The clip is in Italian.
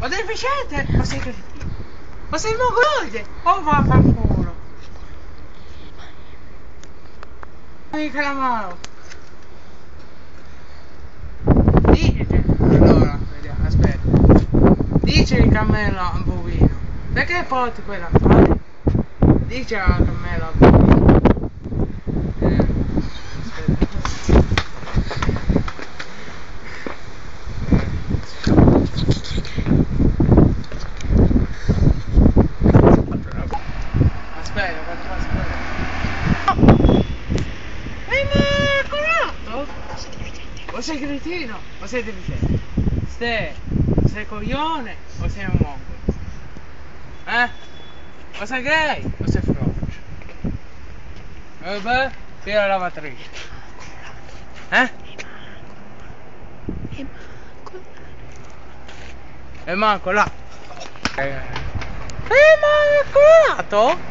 Ho deficiente? Ma sei cretino? Ma sei mongoloide? Oh, va a far culo. Mica la mano. Allora, vediamo, aspetta. Dice il cammello a un bovino. Perché porti quella a fare? Dice al cammello a un bovino. Aspetta, faccio ascoltare. Ma colato? O sei cretino o sei deficiente? Sei coglione o sei un mongolo? O sei gay o sei frocio? E beh, qui è la lavatrice. E manco là. Ma è colato?